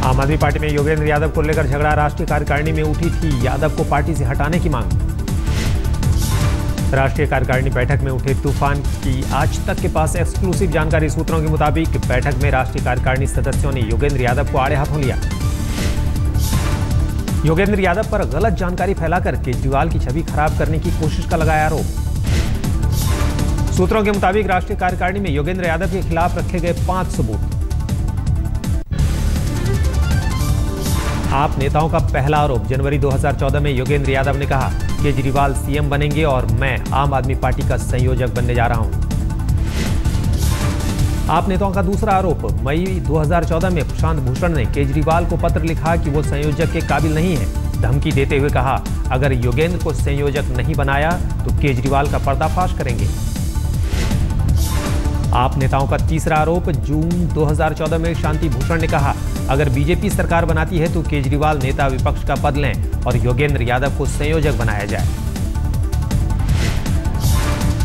आम आदमी पार्टी में योगेंद्र यादव को लेकर झगड़ा, राष्ट्रीय कार्यकारिणी में उठी थी यादव को पार्टी से हटाने की मांग। राष्ट्रीय कार्यकारिणी बैठक में उठे तूफान की आज तक के पास एक्सक्लूसिव जानकारी। सूत्रों के मुताबिक बैठक में राष्ट्रीय कार्यकारिणी सदस्यों ने योगेंद्र यादव को आड़े हाथों लिया। योगेंद्र यादव पर गलत जानकारी फैलाकर केजरीवाल की छवि खराब करने की कोशिश का लगाया आरोप। सूत्रों के मुताबिक राष्ट्रीय कार्यकारिणी में योगेंद्र यादव के खिलाफ रखे गए 5 सबूत। आप नेताओं का पहला आरोप। जनवरी 2014 में योगेंद्र यादव ने कहा, केजरीवाल सीएम बनेंगे और मैं आम आदमी पार्टी का संयोजक बनने जा रहा हूं। आप नेताओं का दूसरा आरोप। मई 2014 में प्रशांत भूषण ने केजरीवाल को पत्र लिखा कि वो संयोजक के काबिल नहीं है। धमकी देते हुए कहा, अगर योगेंद्र को संयोजक नहीं बनाया तो केजरीवाल का पर्दाफाश करेंगे। आप नेताओं का तीसरा आरोप। जून 2014 में शांति भूषण ने कहा, अगर बीजेपी सरकार बनाती है तो केजरीवाल नेता विपक्ष का पद लें और योगेंद्र यादव को संयोजक बनाया जाए।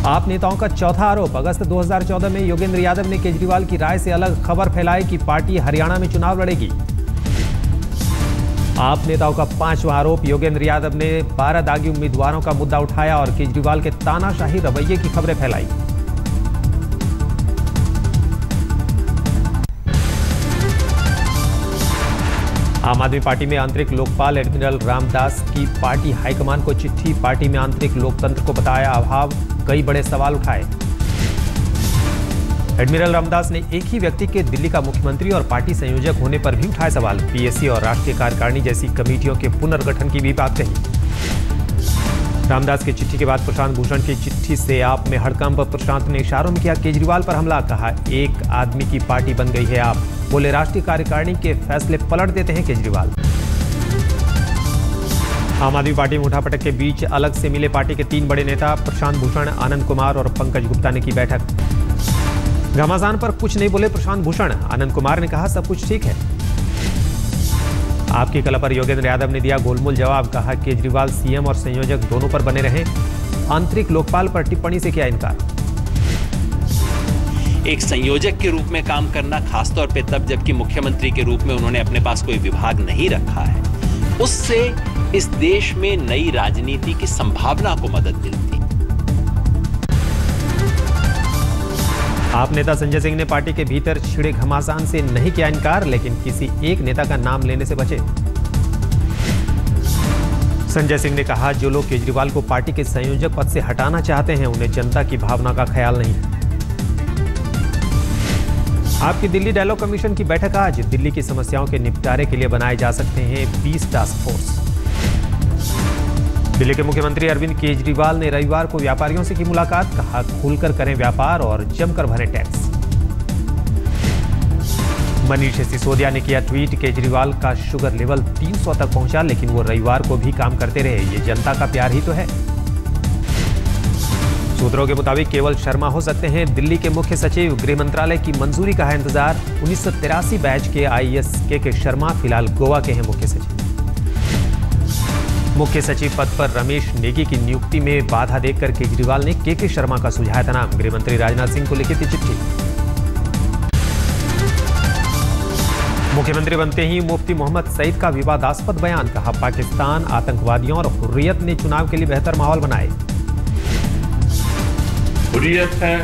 आप नेताओं का चौथा आरोप। अगस्त 2014 में योगेंद्र यादव ने केजरीवाल की राय से अलग खबर फैलाई कि पार्टी हरियाणा में चुनाव लड़ेगी। आप नेताओं का पांचवा आरोप। योगेंद्र यादव ने 12 दागी उम्मीदवारों का मुद्दा उठाया और केजरीवाल के तानाशाही रवैये की खबरें फैलाई। आम आदमी पार्टी में आंतरिक लोकपाल एडमिरल रामदास की पार्टी हाईकमान को चिट्ठी। पार्टी में आंतरिक लोकतंत्र को बताया अभाव, कई बड़े सवाल उठाए। एडमिरल रामदास ने एक ही व्यक्ति के दिल्ली का मुख्यमंत्री और पार्टी संयोजक होने पर भी उठाए सवाल। पीएससी और राष्ट्रीय कार्यकारिणी जैसी कमेटियों के पुनर्गठन की भी बात कही। रामदास की चिट्ठी के बाद प्रशांत भूषण की चिट्ठी से आप में हड़कंप। प्रशांत ने इशारों में किया केजरीवाल पर हमला। कहा, एक आदमी की पार्टी बन गई है आप। बोले, राष्ट्रीय कार्यकारिणी के फैसले पलट देते हैं केजरीवाल। आम आदमी पार्टी में उठापटक के बीच अलग से मिले पार्टी के 3 बड़े नेता। प्रशांत भूषण, आनंद कुमार और पंकज गुप्ता ने की बैठक। घमासान पर कुछ नहीं बोले प्रशांत भूषण। आनंद कुमार ने कहा, सब कुछ ठीक है। आपकी कला पर योगेंद्र यादव ने दिया गोलमोल जवाब। कहा, केजरीवाल सीएम और संयोजक दोनों पर बने रहे। आंतरिक लोकपाल पर टिप्पणी से किया इनकार। एक संयोजक के रूप में काम करना, खासतौर पे तब जबकि मुख्यमंत्री के रूप में उन्होंने अपने पास कोई विभाग नहीं रखा है, उससे इस देश में नई राजनीति की संभावना को मदद मिलती। आप नेता संजय सिंह ने पार्टी के भीतर छिड़े घमासान से नहीं किया इनकार, लेकिन किसी एक नेता का नाम लेने से बचे। संजय सिंह ने कहा, जो लोग केजरीवाल को पार्टी के संयोजक पद से हटाना चाहते हैं, उन्हें जनता की भावना का ख्याल नहीं है। आपकी दिल्ली डायलॉग कमीशन की बैठक आज। दिल्ली की समस्याओं के निपटारे के लिए बनाए जा सकते हैं 20 टास्क फोर्स। दिल्ली के मुख्यमंत्री अरविंद केजरीवाल ने रविवार को व्यापारियों से की मुलाकात। कहा, खुलकर करें व्यापार और जमकर भरें टैक्स। मनीष सिसोदिया ने किया ट्वीट, केजरीवाल का शुगर लेवल 300 तक पहुंचा, लेकिन वो रविवार को भी काम करते रहे। ये जनता का प्यार ही तो है। सूत्रों के मुताबिक केवल शर्मा हो सकते हैं दिल्ली के मुख्य सचिव। गृह मंत्रालय की मंजूरी का है इंतजार। 1983 बैच के आईएएस के शर्मा फिलहाल गोवा के हैं मुख्य सचिव। मुख्य सचिव पद पर रमेश नेगी की नियुक्ति में बाधा देखकर केजरीवाल ने के शर्मा का सुझाया था नाम। गृह मंत्री राजनाथ सिंह को लिखी थी चिट्ठी। मुख्यमंत्री बनते ही मुफ्ती मोहम्मद सईद का विवादास्पद बयान। कहा, पाकिस्तान, आतंकवादियों और हुर्रियत ने चुनाव के लिए बेहतर माहौल बनाए। हुर्रियत है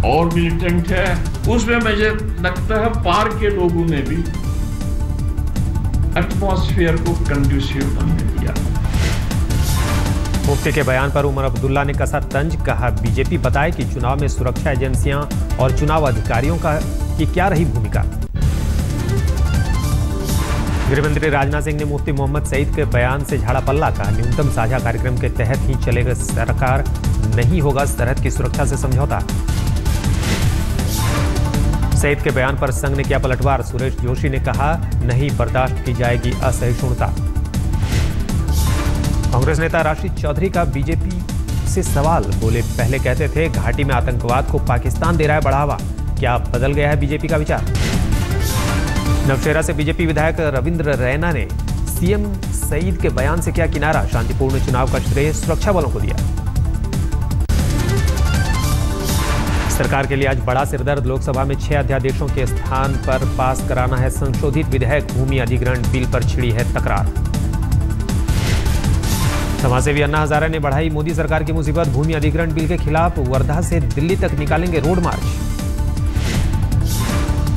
और मिलिटेंट है, उसमें मुझे लगता है पार के लोगों ने भी एटमॉस्फेयर को कंड्यूसिव बनने दिया। मुफ्ती के बयान पर उमर अब्दुल्ला ने कसा तंज। कहा, बीजेपी बताए कि चुनाव में सुरक्षा एजेंसियां और चुनाव अधिकारियों की क्या रही भूमिका। गृहमंत्री राजनाथ सिंह ने मुफ्ती मोहम्मद सईद के बयान से झाड़ा पल्ला। कहा, न्यूनतम साझा कार्यक्रम के तहत ही चलेगा सरकार, नहीं होगा सरहद की सुरक्षा से समझौता। सईद के बयान पर संघ ने किया पलटवार। सुरेश जोशी ने कहा, नहीं बर्दाश्त की जाएगी असहिष्णुता। कांग्रेस नेता राशिद चौधरी का बीजेपी से सवाल। बोले, पहले कहते थे घाटी में आतंकवाद को पाकिस्तान दे रहा है बढ़ावा, क्या बदल गया है बीजेपी का विचार? नवशेरा से बीजेपी विधायक रविंद्र रैना ने सीएम सईद के बयान से किया किनारा। शांतिपूर्ण चुनाव का श्रेय सुरक्षा बलों को दिया। सरकार के लिए आज बड़ा सिरदर्द। लोकसभा में 6 अध्यादेशों के स्थान पर पास कराना है संशोधित विधेयक। भूमि अधिग्रहण बिल पर छिड़ी है तकरार। समाजसेवी अन्ना हजारे ने बढ़ाई मोदी सरकार की मुसीबत। भूमि अधिग्रहण बिल के खिलाफ वर्धा से दिल्ली तक निकालेंगे रोड मार्च।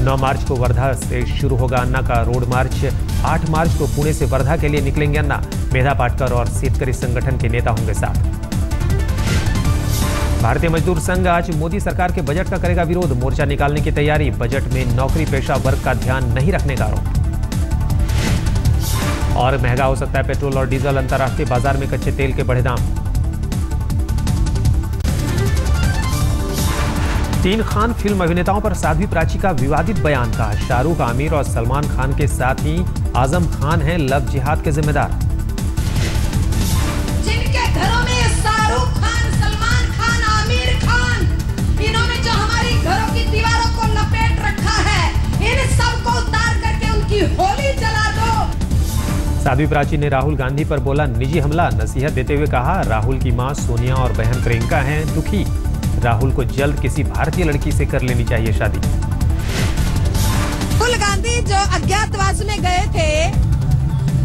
9 मार्च को वर्धा से शुरू होगा अन्ना का रोड मार्च। 8 मार्च को पुणे से वर्धा के लिए निकलेंगे अन्ना। मेधा पाटकर और शेतकरी संगठन के नेता होंगे साथ। भारतीय मजदूर संघ आज मोदी सरकार के बजट का करेगा विरोध। मोर्चा निकालने की तैयारी। बजट में नौकरी पेशा वर्ग का ध्यान नहीं रखने का आरोप। और महंगा हो सकता है पेट्रोल और डीजल। अंतर्राष्ट्रीय बाजार में कच्चे तेल के बढ़े दाम। 3 खान फिल्म अभिनेताओं पर साध्वी प्राची का विवादित बयान। कहा शाहरुख, आमिर और सलमान खान के साथ ही आजम खान हैं लव जिहाद के जिम्मेदार। जिनके घरों में शाहरुख खान, सलमान खान, आमिर खान, इन्होंने जो हमारी घरों की दीवारों को लपेट रखा है, इन सबको उतार करके उनकी होली जला दो। साध्वी प्राची ने राहुल गांधी पर बोला निजी हमला। नसीहत देते हुए कहा राहुल की मां सोनिया और बहन प्रियंका हैं दुखी। राहुल को जल्द किसी भारतीय लड़की से कर लेनी चाहिए शादी। राहुल गांधी जो अज्ञातवास में गए थे,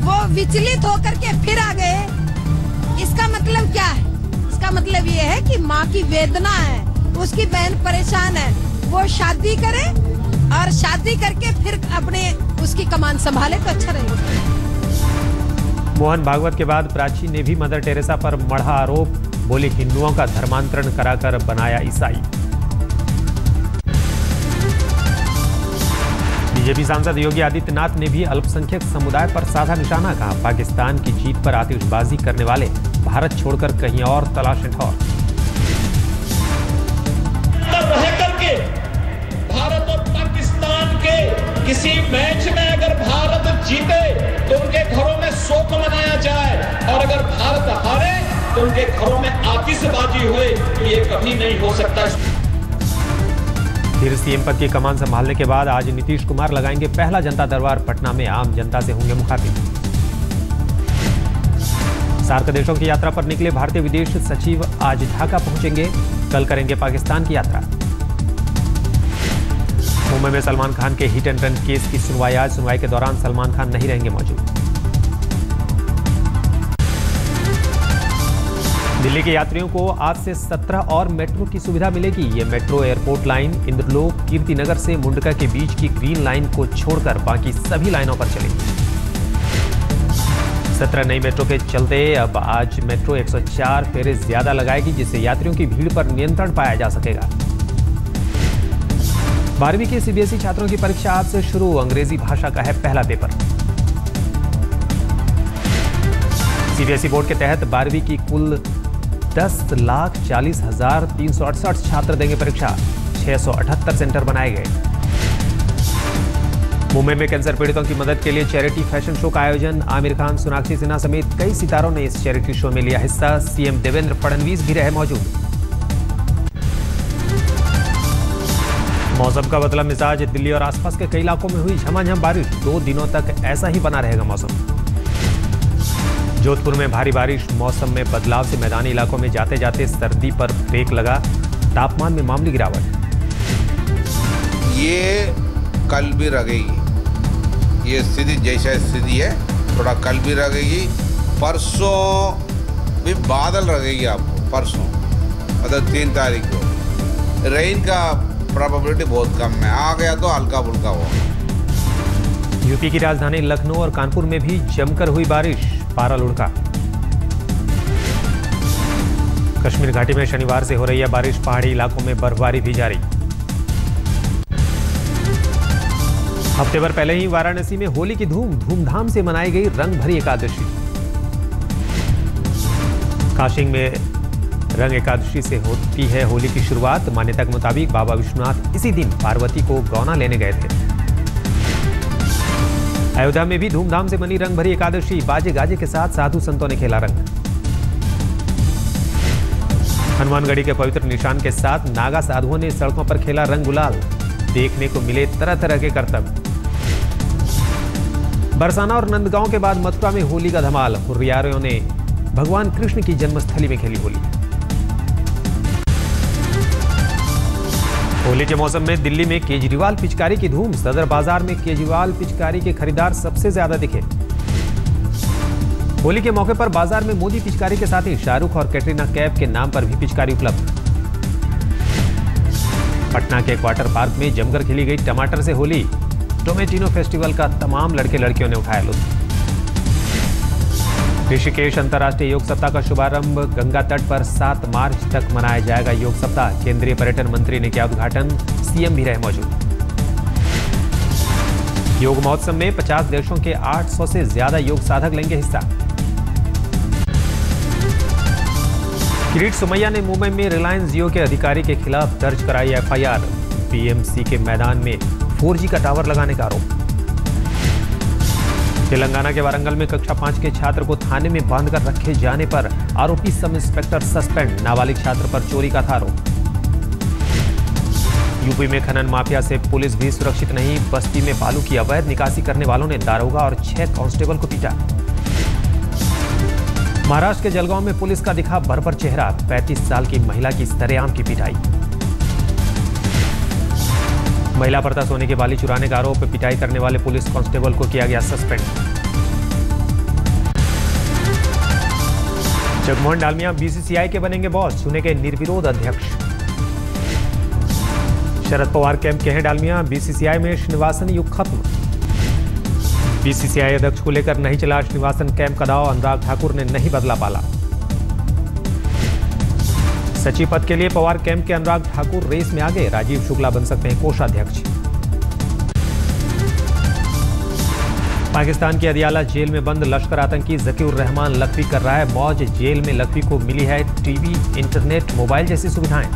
वो विचलित होकर के फिर आ गए। इसका मतलब क्या है? इसका मतलब ये है कि माँ की वेदना है, उसकी बहन परेशान है, वो शादी करे और शादी करके फिर अपने उसकी कमान संभाले तो अच्छा रहेगा। मोहन भागवत के बाद प्राची ने भी मदर टेरेसा पर मढ़ा आरोप। बोले हिंदुओं का धर्मांतरण कराकर बनाया ईसाई। बीजेपी सांसद योगी आदित्यनाथ ने भी अल्पसंख्यक समुदाय पर साधा निशाना। कहा पाकिस्तान की जीत पर आतिशबाजी करने वाले भारत छोड़कर कहीं और तलाशें ठौर। भारत और पाकिस्तान के किसी मैच में अगर भारत जीते तो उनके घरों में शोक मनाया जाए, और अगर भारत हारे तो उनके घरों में आतिशबाजी हुए, तो ये कभी नहीं हो सकता। फिर सीएम पद की कमान संभालने के बाद आज नीतीश कुमार लगाएंगे पहला जनता दरबार। पटना में आम जनता से होंगे मुखातिब। सार्क देशों की यात्रा पर निकले भारतीय विदेश सचिव आज ढाका पहुंचेंगे। कल करेंगे पाकिस्तान की यात्रा। मुंबई में सलमान खान के हिट एंड रन केस की सुनवाई आज। सुनवाई के दौरान सलमान खान नहीं रहेंगे मौजूद। दिल्ली के यात्रियों को आज से 17 और मेट्रो की सुविधा मिलेगी। ये metro airport line, Inderlok, Kirti Nagar से मुंडका के बीच की ग्रीन लाइन को छोड़कर बाकी सभी लाइनों पर चलेगी। 17 नई मेट्रो के चलते अब आज मेट्रो 104 फेरे ज्यादा लगाएगी, जिससे यात्रियों की भीड़ पर नियंत्रण पाया जा सकेगा। 12वीं के सीबीएसई छात्रों की परीक्षा आज से शुरू। अंग्रेजी भाषा का है पहला पेपर। सीबीएसई बोर्ड के तहत 12वीं की कुल 10,40,368 छात्र देंगे परीक्षा। 678 सेंटर बनाए गए। मुंबई में कैंसर पीड़ितों की मदद के लिए चैरिटी फैशन शो का आयोजन। आमिर खान, सोनाक्षी सिन्हा समेत कई सितारों ने इस चैरिटी शो में लिया हिस्सा। सीएम देवेंद्र फडणवीस भी रहे मौजूद। मौसम का बदला मिजाज। दिल्ली और आसपास के कई इलाकों में हुई झमाझम बारिश। 2 दिनों तक ऐसा ही बना रहेगा मौसम। जोधपुर में भारी बारिश। मौसम में बदलाव से मैदानी इलाकों में जाते जाते सर्दी पर ब्रेक लगा। तापमान में मामूली गिरावट। ये कल भी रहेगी। ये स्थिति जैसा स्थिति है, थोड़ा कल भी रहेगी। परसों भी बादल रहेगी आपको। परसों मतलब 3 तारीख को रेन का प्रोबेबिलिटी बहुत कम है। आ गया तो हल्का फुल्का हो। यूपी की राजधानी लखनऊ और कानपुर में भी जमकर हुई बारिश। पारा लुढ़का। कश्मीर घाटी में शनिवार से हो रही है बारिश। पहाड़ी इलाकों में बर्फबारी भी जारी। हफ्ते भर पहले ही वाराणसी में होली की धूमधाम से मनाई गई रंग भरी एकादशी। काशिंग में रंग एकादशी से होती है होली की शुरुआत। मान्यता के मुताबिक बाबा विश्वनाथ इसी दिन पार्वती को गौना लेने गए थे। अयोध्या में भी धूमधाम से मनी रंग भरी एकादशी। बाजे गाजे के साथ साधु संतों ने खेला रंग। हनुमानगढ़ी के पवित्र निशान के साथ नागा साधुओं ने सड़कों पर खेला रंग गुलाल। देखने को मिले तरह तरह के करतब। बरसाना और नंदगांव के बाद मथुरा में होली का धमाल। हुर्रियारों ने भगवान कृष्ण की जन्मस्थली में खेली होली। होली के मौसम में दिल्ली में केजरीवाल पिचकारी की धूम। सदर बाजार में केजरीवाल पिचकारी के खरीदार सबसे ज्यादा दिखे। होली के मौके पर बाजार में मोदी पिचकारी के साथ ही शाहरुख और कैटरीना कैफ के नाम पर भी पिचकारी उपलब्ध। पटना के क्वार्टर पार्क में जमकर खेली गई टमाटर से होली। टोमेटिनो फेस्टिवल का तमाम लड़के लड़कियों ने उठाया लुत्फ। ऋषिकेश अंतर्राष्ट्रीय योग सप्ताह का शुभारंभ। गंगा तट पर 7 मार्च तक मनाया जाएगा योग सप्ताह। केंद्रीय पर्यटन मंत्री ने किया उद्घाटन। सीएम भी रहे मौजूद। योग महोत्सव में 50 देशों के 800 से ज्यादा योग साधक लेंगे हिस्सा। किरीट सोमैया ने मुंबई में रिलायंस जियो के अधिकारी के खिलाफ दर्ज कराई एफआईआर। बीएमसी के मैदान में 4G का टावर लगाने का आरोप। तेलंगाना के वारंगल में कक्षा 5 के छात्र को थाने में बांधकर रखे जाने पर आरोपी सब इंस्पेक्टर सस्पेंड। नाबालिग छात्र पर चोरी का था आरोप। यूपी में खनन माफिया से पुलिस भी सुरक्षित नहीं। बस्ती में बालू की अवैध निकासी करने वालों ने दारोगा और 6 कांस्टेबल को पीटा। महाराष्ट्र के जलगांव में पुलिस का दिखा बर्बर चेहरा। 35 साल की महिला की सरेआम की पिटाई। महिला पर्दा सोने की बाली चुराने का आरोप। पिटाई करने वाले पुलिस कांस्टेबल को किया गया सस्पेंड। जगमोहन डालमिया बीसीसीआई के बनेंगे बॉस। चुने गए निर्विरोध अध्यक्ष। शरद पवार कैंप के हैं डालमिया। बीसीसीआई में श्रीनिवासन युग खत्म। बीसीसीआई अध्यक्ष को लेकर नहीं चला श्रीनिवासन कैंप का दाव। अनुराग ठाकुर ने नहीं बदला पाला। सचिव पद के लिए पवार कैंप के अनुराग ठाकुर रेस में आगे। राजीव शुक्ला बन सकते हैं कोषाध्यक्ष। पाकिस्तान के अदियाला जेल में बंद लश्कर आतंकी जकीउर रहमान लखवी कर रहा है मौज। जेल में लखवी को मिली है टीवी, इंटरनेट, मोबाइल जैसी सुविधाएं।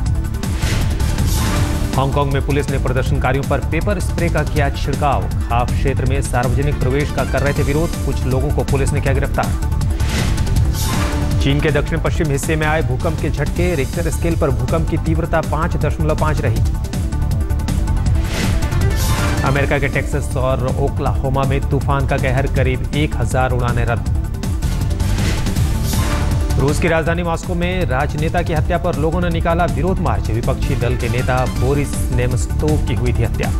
हांगकांग में पुलिस ने प्रदर्शनकारियों पर पेपर स्प्रे का किया छिड़काव। खाफ क्षेत्र में सार्वजनिक प्रवेश का कर रहे थे विरोध। कुछ लोगों को पुलिस ने किया गिरफ्तार। चीन के दक्षिण पश्चिम हिस्से में आए भूकंप के झटके। रिक्टर स्केल पर भूकंप की तीव्रता 5.5 रही। अमेरिका के टेक्सास और ओक्लाहोमा में तूफान का कहर। करीब 1000 उड़ानें रद्द। रूस की राजधानी मॉस्को में राजनेता की हत्या पर लोगों ने निकाला विरोध मार्च। विपक्षी दल के नेता बोरिस नेमस्तोव की हुई थी हत्या।